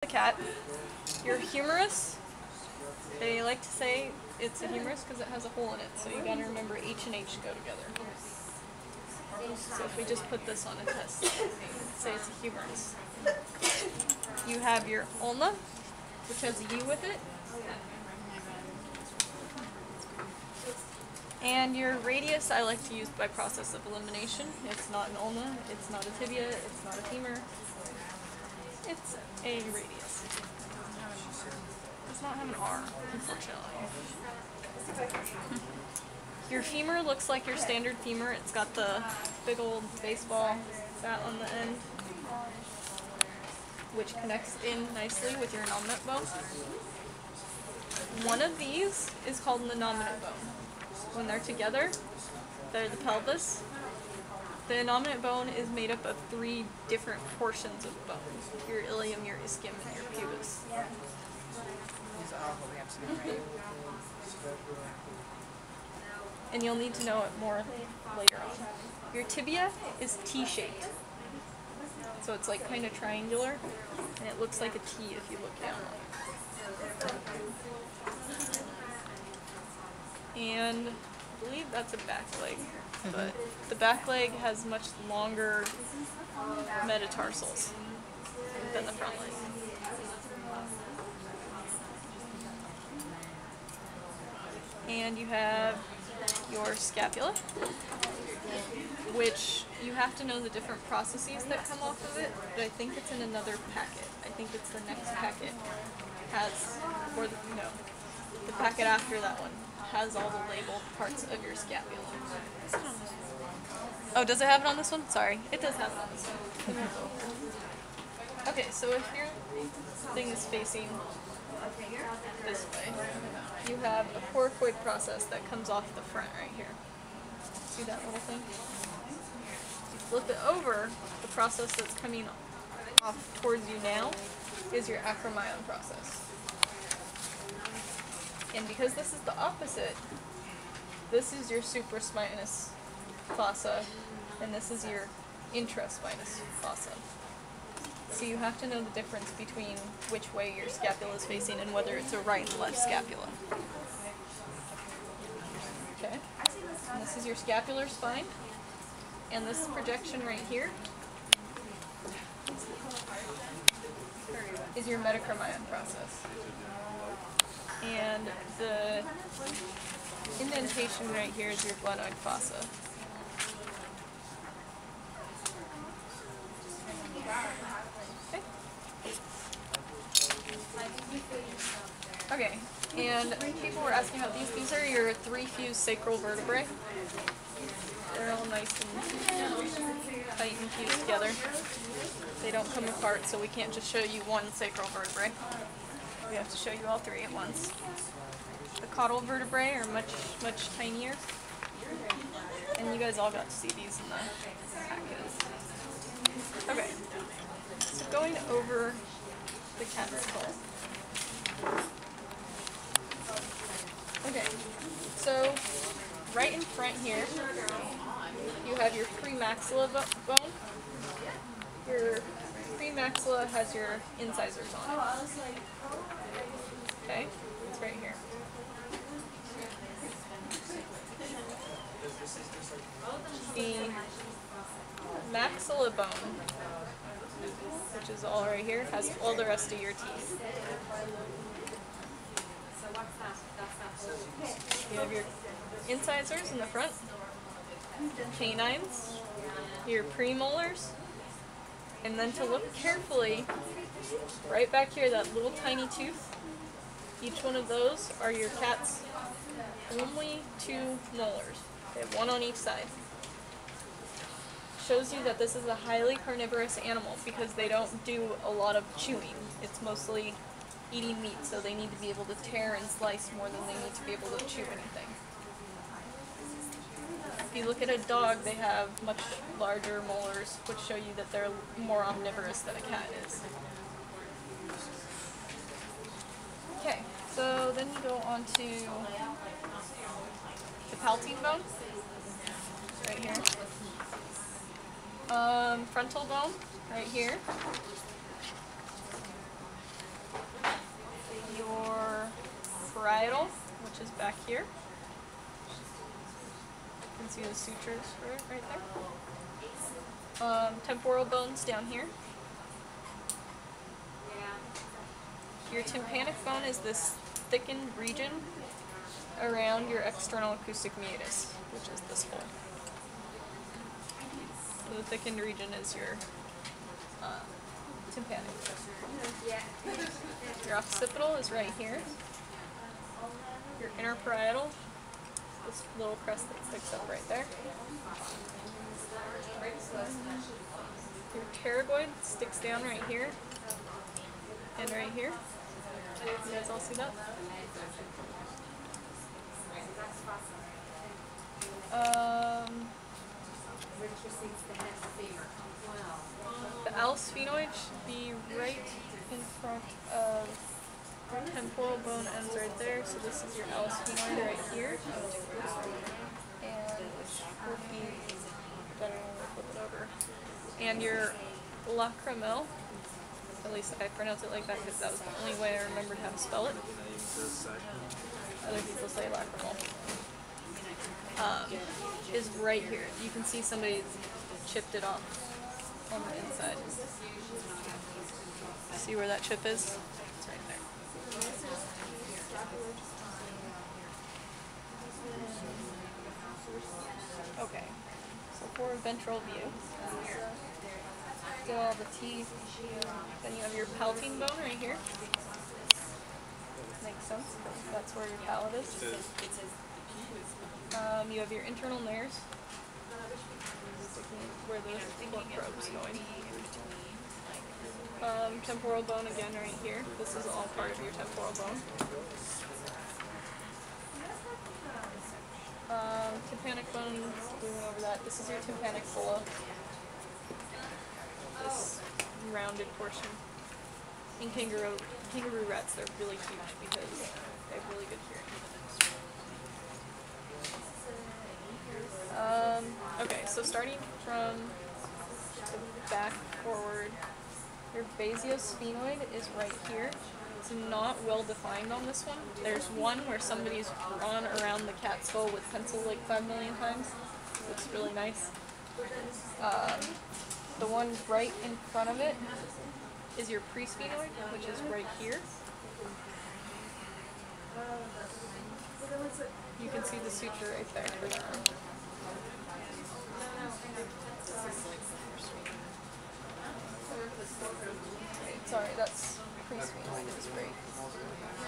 The cat. Your humerus, they like to say it's a humerus because it has a hole in it, so you gotta remember H and H go together. So if we just put this on a test, say it's a humerus. You have your ulna, which has a U with it. And your radius I like to use by process of elimination. It's not an ulna, it's not a tibia, it's not a femur. It's a radius. Does not have an R, unfortunately. Your femur looks like your standard femur. It's got the big old baseball bat on the end, which connects in nicely with your innominate bone. One of these is called an innominate bone. When they're together, they're the pelvis. The innominate bone is made up of 3 different portions of bone: your ilium, your ischium, and your pubis. And you'll need to know it more later on. Your tibia is T-shaped. So it's like kind of triangular, and it looks like a T if you look down on it. And I believe that's a back leg, but the back leg has much longer metatarsals than the front leg. And you have your scapula, which you have to know the different processes that come off of it, but I think it's in another packet. I think it's the next packet has, or the, no, the packet after that one has all the labeled parts of your scapula. Oh, does it have it on this one? Sorry, it does have it on this one. Okay, so if your thing is facing this way, you have a coracoid process that comes off the front right here. See that little thing? You flip it over, the process that's coming off towards you now is your acromyon process. And because this is the opposite, this is your supraspinous fossa, and this is your intraspinous fossa. So you have to know the difference between which way your scapula is facing and whether it's a right and left scapula. Okay, and this is your scapular spine, and this projection right here is your metacromyon process. And the indentation right here is your glenoid fossa. Okay, and people were asking about these. These are your 3 fused sacral vertebrae. They're all nice and tight and fused together. They don't come apart, so we can't just show you one sacral vertebrae. We have to show you all 3 at once. The caudal vertebrae are much tinier. And you guys all got to see these in the packets. Okay, so going over the cat's skull. Okay, so right in front here, you have your premaxilla bone. Your premaxilla has your incisors on it. Okay, it's right here. The maxilla bone, which is all right here, has all the rest of your teeth. You have your incisors in the front, canines, your premolars, and then to look carefully, right back here, that little tiny tooth, each one of those are your cat's only 2 molars. They have 1 on each side. Shows you that this is a highly carnivorous animal because they don't do a lot of chewing. It's mostly eating meat, so they need to be able to tear and slice more than they need to be able to chew anything. If you look at a dog, they have much larger molars, which show you that they're more omnivorous than a cat is. Okay, so then you go on to the palatine bone, right here. Frontal bone, right here. here. You can see the sutures for it right there. Temporal bones down here. Your tympanic bone is this thickened region around your external acoustic meatus, which is this hole. So the thickened region is your tympanic. Your occipital is right here. Your inner parietal, this little crest that sticks up right there. Your pterygoid sticks down right here and right here. You guys all see that? The ALS sphenoid should be right in front of your temporal bone ends right there. So this is your ALS sphenoid right here. And will be better when we flip it over. And your lacrimel, at least I pronounce it like that because that was the only way I remembered how to spell it. Other people say lacrimal. Is right here. You can see somebody chipped it off on the inside. See where that chip is? It's right there. Okay, so for a ventral view, get all the teeth. Then you have your palatine bone right here. Makes sense, that's where your palate is. You have your internal nares, where the fork probe's going. Temporal bone again right here. This is all part of your temporal bone. Tympanic bone, we went over that. This is your tympanic bulla. This rounded portion. In kangaroo rats, they're really huge because they have really good hearing. Okay, so starting from the back forward, your basiosphenoid is right here. It's not well defined on this one. There's one where somebody's drawn around the cat skull with pencil like 5 million times. Looks really nice. The one right in front of it is your presphenoid, which is right here. You can see the suture right there. Sorry, that's presphenoid is right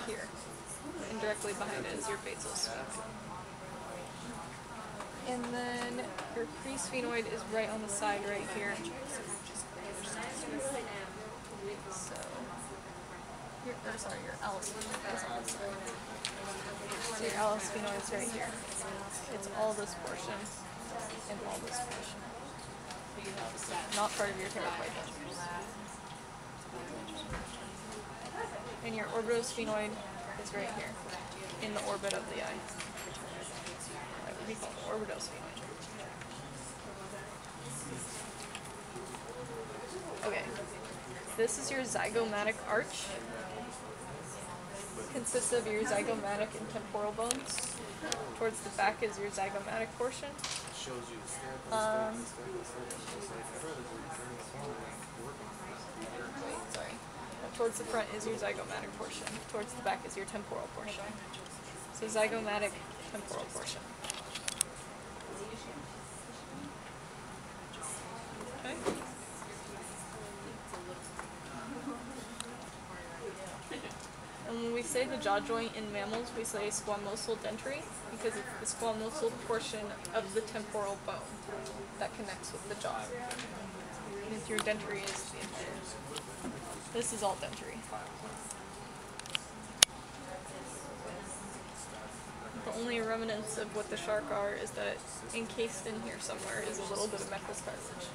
here. And directly behind it is your basal sphenoid. And then your presphenoid is right on the side right here. So, your ALS sphenoid is on the side. So your ALS sphenoid is right here. It's all this portion and all this portion. Not part of your pterygoid. And your orbitosphenoid is right here, in the orbit of the eye. That would be called orbitosphenoid. Okay, this is your zygomatic arch. It consists of your zygomatic and temporal bones. Towards the back is your zygomatic portion. Towards the front is your zygomatic portion. Towards the back is your temporal portion. So zygomatic, temporal portion. Okay. And when we say the jaw joint in mammals, we say squamosal dentary because it's the squamosal portion of the temporal bone that connects with the jaw. And if your dentary is the entire. This is all dentary. The only remnants of what the shark are is that encased in here somewhere is a little bit of Meckel's cartilage.